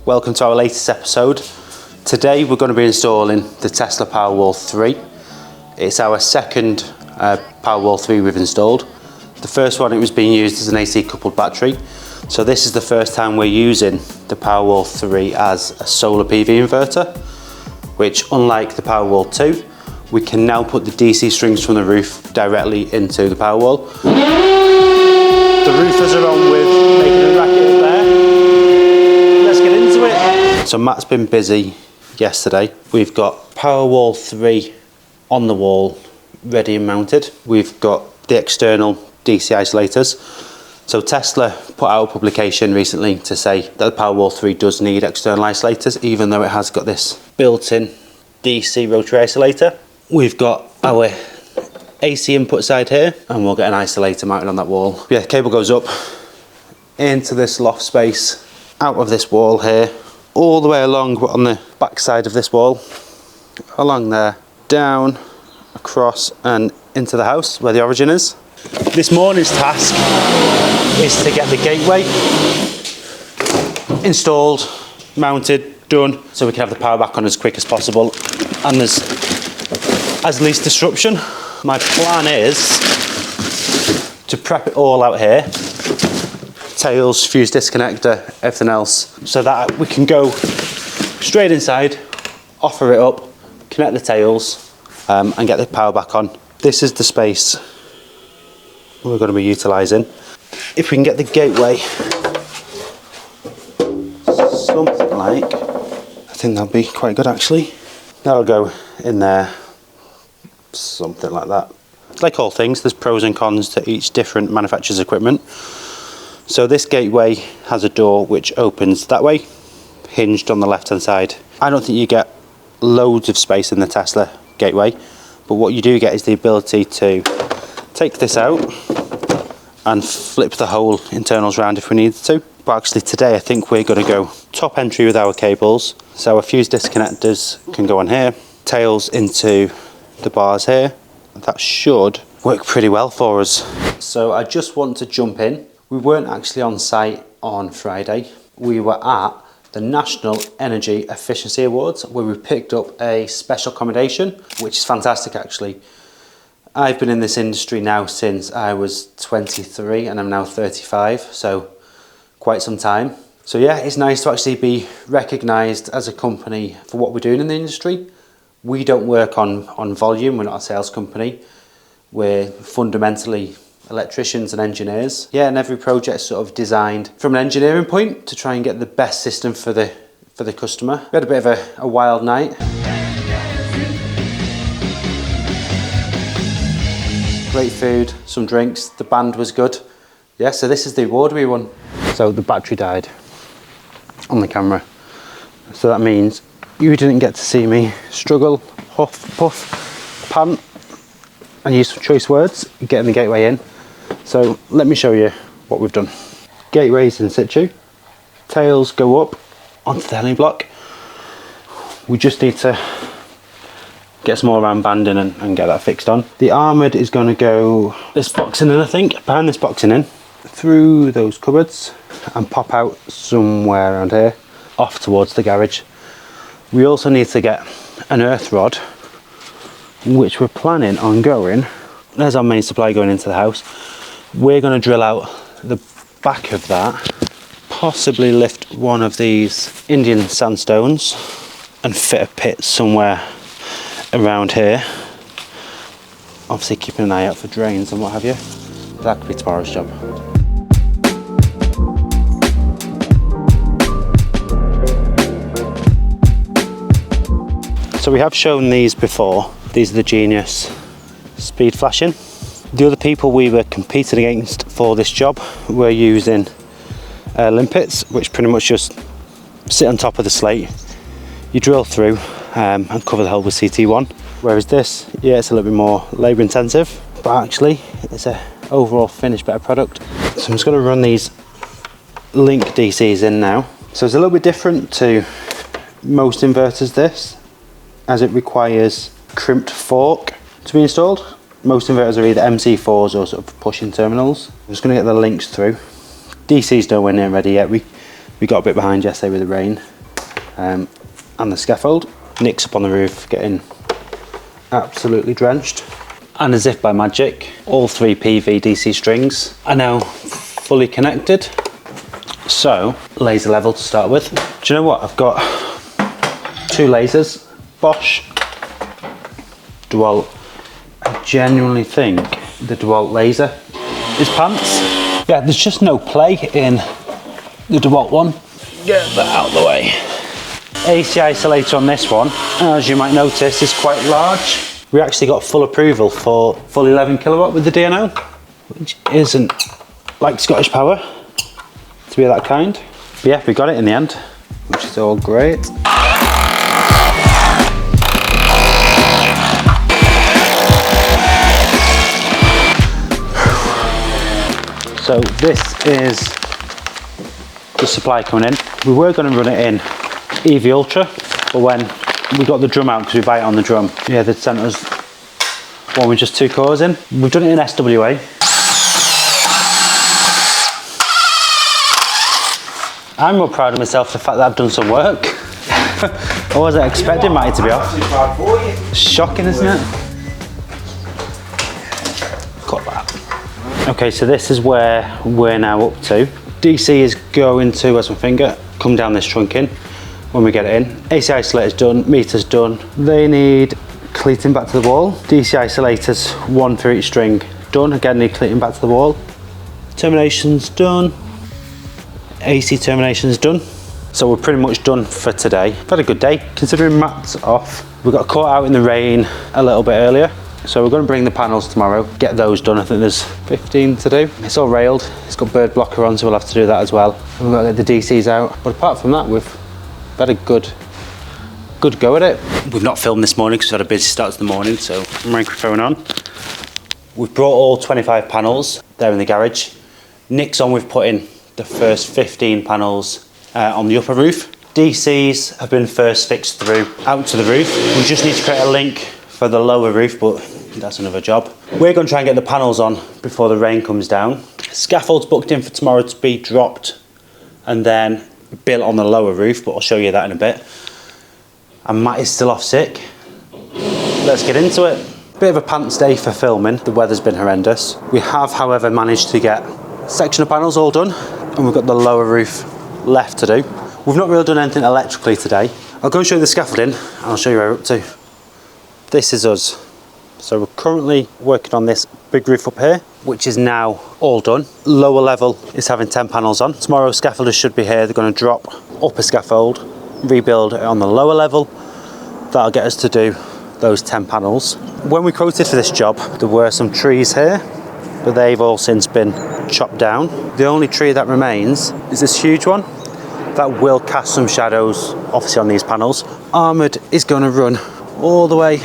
welcome to our latest episode. Today we're going to be installing the Tesla Powerwall 3. It's our second Powerwall 3 we've installed. The first one, it was being used as an AC coupled battery. So this is the first time we're using the Powerwall 3 as a solar PV inverter, which, unlike the Powerwall 2, we can now put the DC strings from the roof directly into the Powerwall. The roofers are on with making a racket up there. Let's get into it. So Matt's been busy yesterday. We've got Powerwall 3 on the wall, ready and mounted. We've got the external DC isolators. So Tesla put out a publication recently to say that the Powerwall 3 does need external isolators, even though it has got this built-in DC rotary isolator. We've got our AC input side here, and we'll get an isolator mounted on that wall. Yeah, the cable goes up into this loft space, out of this wall here, all the way along on the back side of this wall, along there, down, across and into the house where the origin is. This morning's task is to get the gateway installed, mounted, done, so we can have the power back on as quick as possible and there's as least disruption. My plan is to prep it all out here, tails, fuse disconnector, everything else, so that we can go straight inside, offer it up, connect the tails and get the power back on. This is the space we're going to be utilising. If we can get the gateway something like, I think that'll be quite good actually. That'll go in there, something like that. Like all things, there's pros and cons to each different manufacturer's equipment. So this gateway has a door which opens that way, hinged on the left hand side. I don't think you get loads of space in the Tesla gateway, but what you do get is the ability to take this out and flip the whole internals around if we needed to. But actually today I think we're going to go top entry with our cables. So our fuse disconnectors can go on here, tails into the bars here. That should work pretty well for us. So I just want to jump in. We weren't actually on site on Friday. We were at the National Energy Efficiency Awards where we picked up a special accommodation, which is fantastic actually. I've been in this industry now since I was 23 and I'm now 35, so quite some time. So yeah, it's nice to actually be recognised as a company for what we're doing in the industry. We don't work on volume, we're not a sales company. We're fundamentally electricians and engineers. Yeah, and every project is sort of designed from an engineering point to try and get the best system for the customer. We had a bit of a wild night. Great food, some drinks, the band was good. Yeah, so this is the award we won. So the battery died on the camera. So that means you didn't get to see me struggle, huff, puff, pant, and use some choice words, getting the gateway in. So let me show you what we've done. Gateway's in situ, tails go up onto the helium block. We just need to get some more around banding and get that fixed on. The armoured is going to go this boxing in, I think, behind this boxing in, through those cupboards and pop out somewhere around here, off towards the garage. We also need to get an earth rod, which we're planning on going, there's our main supply going into the house. We're going to drill out the back of that, possibly lift one of these Indian sandstones and fit a pit somewhere around here, obviously keeping an eye out for drains and what have you. That could be tomorrow's job. So we have shown these before. These are the Genius speed flashing. The other people we were competing against for this job were using limpets, which pretty much just sit on top of the slate. You drill through and cover the hole with CT1, whereas this, yeah, it's a little bit more labour intensive, but actually it's a overall finished better product. So I'm just going to run these link DCs in now. So it's a little bit different to most inverters this, as it requires crimped fork to be installed. Most inverters are either MC4s or sort of push-in terminals. I'm just going to get the links through. DC's nowhere near ready yet. We got a bit behind yesterday with the rain. and the scaffold. Nick's up on the roof getting absolutely drenched. And as if by magic, all 3 PV DC strings are now fully connected. So, laser level to start with. Do you know what? I've got 2 lasers, Bosch, DeWalt. I genuinely think the DeWalt laser is pants. Yeah, there's just no play in the DeWalt one. Get that out of the way. AC isolator on this one, as you might notice, is quite large. We actually got full approval for full 11 kilowatt with the DNO, which isn't like Scottish Power to be that kind. But yeah, we got it in the end, which is all great. So this is the supply coming in. We were going to run it in EV Ultra, but when we got the drum out, because we buy it on the drum, yeah, they'd sent us one with just 2 cores in. We've done it in SWA. I'm more proud of myself for the fact that I've done some work. I wasn't expecting Matty to be off. Shocking, isn't it? Cut that. Okay, so this is where we're now up to. DC is going to, where's my finger? Come down this trunk in when we get it in. AC isolator's done, meter's done. They need cleating back to the wall. DC isolators, 1 for each string, done. Again, need cleating back to the wall. Termination's done. AC termination's done. So we're pretty much done for today. I've had a good day, considering Matt's off. We got caught out in the rain a little bit earlier. So we're going to bring the panels tomorrow, get those done. I think there's 15 to do. It's all railed, it's got bird blocker on, so we'll have to do that as well. We've got to get the DCs out. But apart from that, we've had a good go at it. We've not filmed this morning because we've had a busy start to the morning, so microphone on. We've brought all 25 panels there in the garage. Nick's on with putting the first 15 panels on the upper roof. DCs have been first fixed through out to the roof. We just need to create a link for the lower roof, but that's another job. We're going to try and get the panels on before the rain comes down. Scaffold's booked in for tomorrow to be dropped and then built on the lower roof, but I'll show you that in a bit. And Matt is still off sick. Let's get into it. Bit of a pants day for filming. The weather's been horrendous. We have, however, managed to get a section of panels all done, and we've got the lower roof left to do. We've not really done anything electrically today. I'll go and show you the scaffolding, and I'll show you where we're up to. This is us. So we're currently working on this big roof up here, which is now all done. Lower level is having 10 panels on. Tomorrow scaffolders should be here. They're going to drop up a scaffold, rebuild it on the lower level. That'll get us to do those 10 panels. When we quoted for this job, there were some trees here, but they've all since been chopped down. The only tree that remains is this huge one that will cast some shadows, obviously, on these panels. Armoured is going to run all the way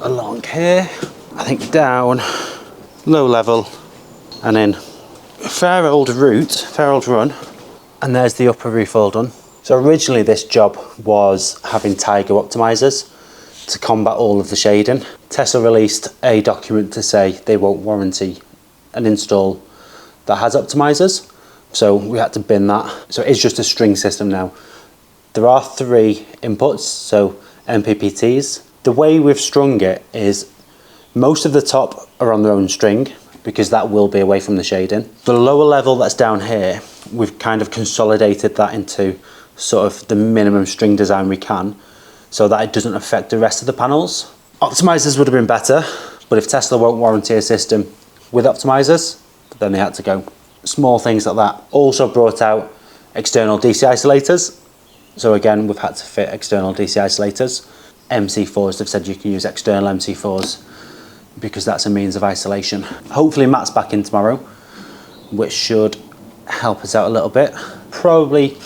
along here, I think down, low level, and in fair old run, and there's the upper roof all done. So originally this job was having Tiger optimizers to combat all of the shading. Tesla released a document to say they won't warranty an install that has optimizers, so we had to bin that. So it's just a string system now. There are 3 inputs, so MPPTs. The way we've strung it is most of the top are on their own string because that will be away from the shading. The lower level that's down here, we've kind of consolidated that into sort of the minimum string design we can so that it doesn't affect the rest of the panels. Optimizers would have been better, but if Tesla won't warranty a system with optimizers, then they had to go. Small things like that. Also brought out external DC isolators. So again, we've had to fit external DC isolators. MC4s, they've said you can use external MC4s because that's a means of isolation. Hopefully Matt's back in tomorrow, which should help us out a little bit. Probably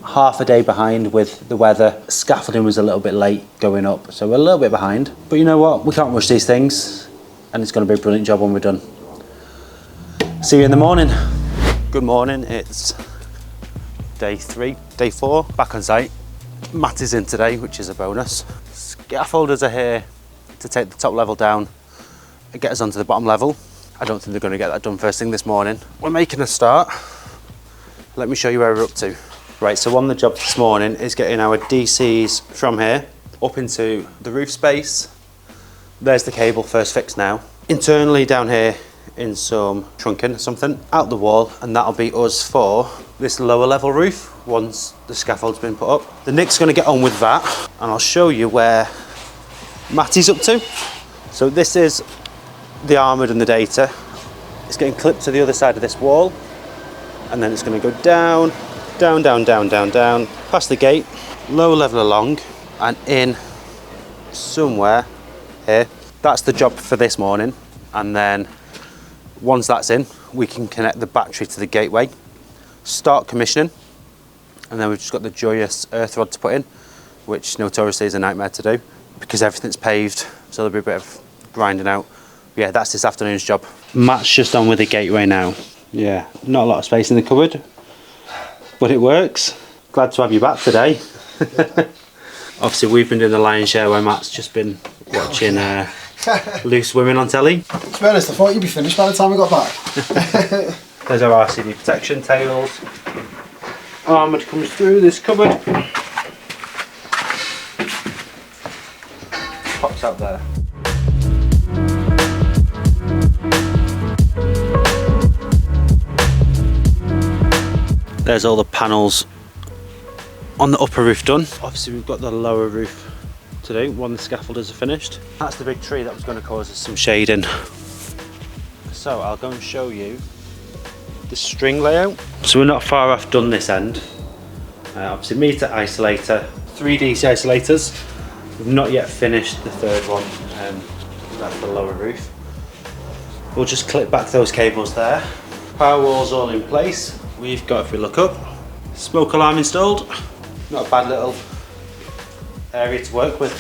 half a day behind with the weather. Scaffolding was a little bit late going up, so we're a little bit behind. But you know what, we can't rush these things, and it's going to be a brilliant job when we're done. See you in the morning. Good morning, it's day 4, back on site. Matt is in today, which is a bonus. Scaffolders are here to take the top level down and get us onto the bottom level. I don't think they're going to get that done first thing this morning. We're making a start. Let me show you where we're up to. Right, so one of the jobs this morning is getting our DCs from here up into the roof space. There's the cable first fixed now. Internally down here in some trunking or something, out the wall, and that'll be us for this lower level roof once the scaffold's been put up. The Nick's gonna get on with that, and I'll show you where Matty's up to. So this is the armoured and the data. It's getting clipped to the other side of this wall, and then it's gonna go down, down, down, down, down, down, past the gate, lower level along, and in somewhere here. That's the job for this morning, and then once that's in, we can connect the battery to the gateway, start commissioning, and then we've just got the joyous earth rod to put in, which notoriously is a nightmare to do because everything's paved, so there'll be a bit of grinding out. Yeah, that's this afternoon's job. Matt's just on with the gateway now. Yeah, not a lot of space in the cupboard, but it works. Glad to have you back today. Obviously, we've been doing the lion's share where Matt's just been watching Loose Women on telly. To be honest, I thought you'd be finished by the time we got back. There's our RCD protection tails. Armoured comes through this cupboard. Pops out there. There's all the panels on the upper roof done. Obviously we've got the lower roof to do when the scaffolders are finished. That's the big tree that was going to cause us some shading. So I'll go and show you the string layout. So we're not far off done this end. Obviously meter isolator, 3 DC isolators. We've not yet finished the third one, that's the lower roof. We'll just clip back those cables there. Powerwall's all in place. We've got, if we look up, smoke alarm installed. Not a bad little area to work with.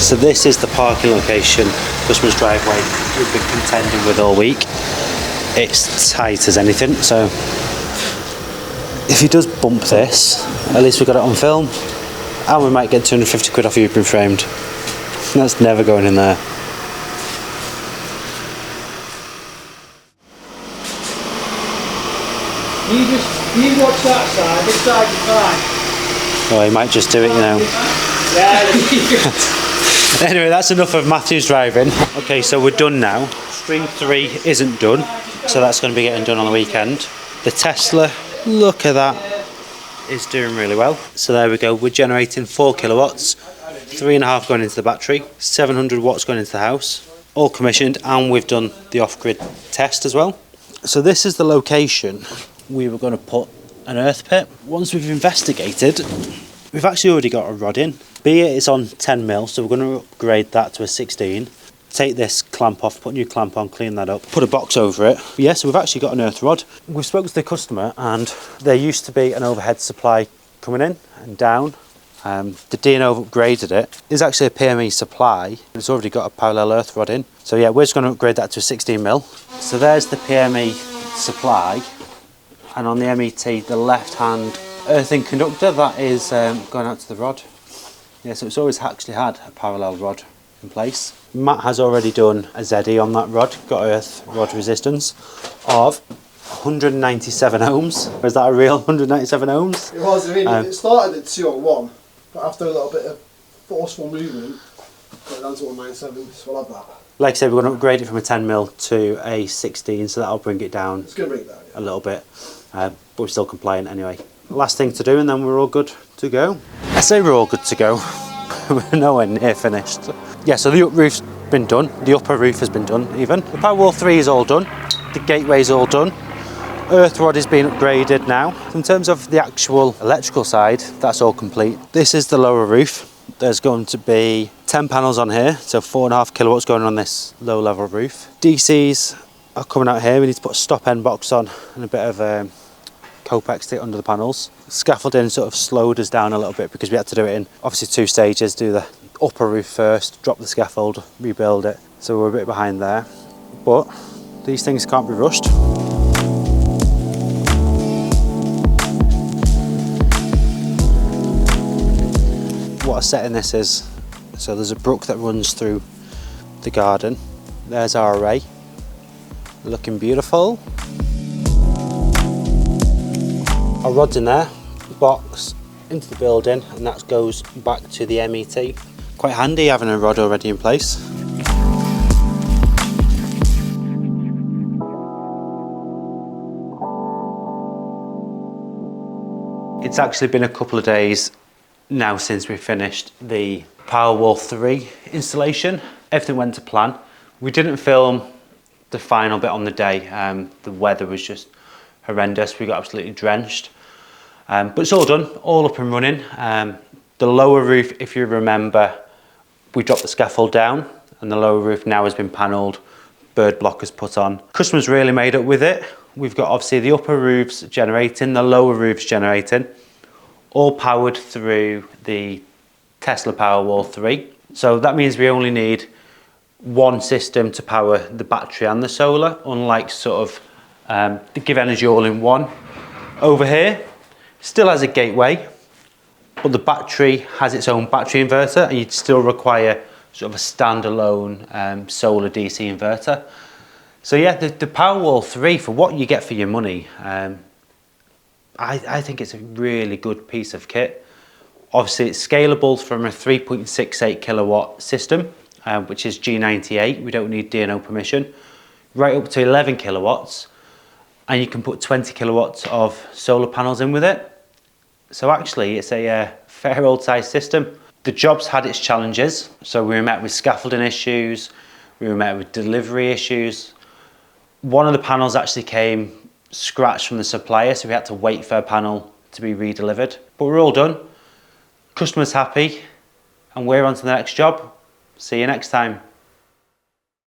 So this is the parking location, customer's driveway, we've been contending with all week. It's tight as anything, so if he does bump this, at least we got it on film, and we might get 250 quid off you've been framed. That's never going in there. You watch that side, this side is fine. Oh, he might just do it, you know. Anyway, that's enough of Matthew's driving. Okay, so we're done now. String 3 isn't done, so that's going to be getting done on the weekend. The Tesla, look at that, is doing really well. So there we go, we're generating 4 kilowatts, 3.5 going into the battery, 700 watts going into the house, all commissioned, and we've done the off-grid test as well. So this is the location we were going to put an earth pit. Once we've investigated, we've actually already got a rod in. Be it is on 10 mil, so we're going to upgrade that to a 16. Take this clamp off, put a new clamp on, clean that up, put a box over it. Yeah, so we've actually got an earth rod. We've spoken to the customer, and there used to be an overhead supply coming in and down. The D&O upgraded it. There's actually a PME supply. It's already got a parallel earth rod in. So yeah, we're just going to upgrade that to a 16 mil. So there's the PME supply. And on the MET, the left-hand earthing conductor, that is going out to the rod. Yeah, so it's always actually had a parallel rod in place. Matt has already done a ZE on that rod, got earth rod resistance of 197 ohms. Is that a real 197 ohms? It was, I mean, it started at 201, but after a little bit of forceful movement, got it down to 197, so we'll have that. Like I said, we're going to upgrade it from a 10 mil to a 16, so that'll bring it down. It's going to bring it down, yeah. A little bit, but we're still compliant anyway. Last thing to do, and then we're all good to go. I say we're all good to go. We're nowhere near finished. Yeah, so the up roof's been done. The upper roof has been done even. The Powerwall 3 is all done. The gateway's all done. Earth rod is being upgraded now. In terms of the actual electrical side, that's all complete. This is the lower roof. There's going to be 10 panels on here, so 4.5 kilowatts going on this low level roof. DCs are coming out here. We need to put a stop end box on and a bit of Copex tape under the panels. Scaffolding sort of slowed us down a little bit because we had to do it in obviously 2 stages, do the upper roof first, drop the scaffold, rebuild it. So we're a bit behind there, but these things can't be rushed. What a setting this is. So there's a brook that runs through the garden. There's our array, looking beautiful. Our rod's in there, box into the building, and that goes back to the MET. Quite handy having a rod already in place. It's actually been a couple of days now since we finished the Powerwall 3 installation. Everything went to plan. We didn't film the final bit on the day. The weather was just horrendous. We got absolutely drenched. But it's all done, all up and running. The lower roof, if you remember, we dropped the scaffold down and the lower roof now has been panelled, bird blockers put on. Customers really made up with it. We've got obviously the upper roofs generating, the lower roofs generating, all powered through the Tesla Powerwall 3. So that means we only need one system to power the battery and the solar, unlike sort of the Give Energy all-in-one. Over here, still has a gateway, but the battery has its own battery inverter, and you'd still require sort of a standalone solar DC inverter. So yeah, the Powerwall 3, for what you get for your money, I think it's a really good piece of kit. Obviously it's scalable from a 3.68 kilowatt system, which is G98, we don't need DNO permission, right up to 11 kilowatts, and you can put 20 kilowatts of solar panels in with it. So actually it's a fair old size system. The job's had its challenges, so we were met with scaffolding issues, we were met with delivery issues. One of the panels actually came scratched from the supplier, so we had to wait for a panel to be re-delivered. But we're all done. Customer's happy, and we're on to the next job. See you next time.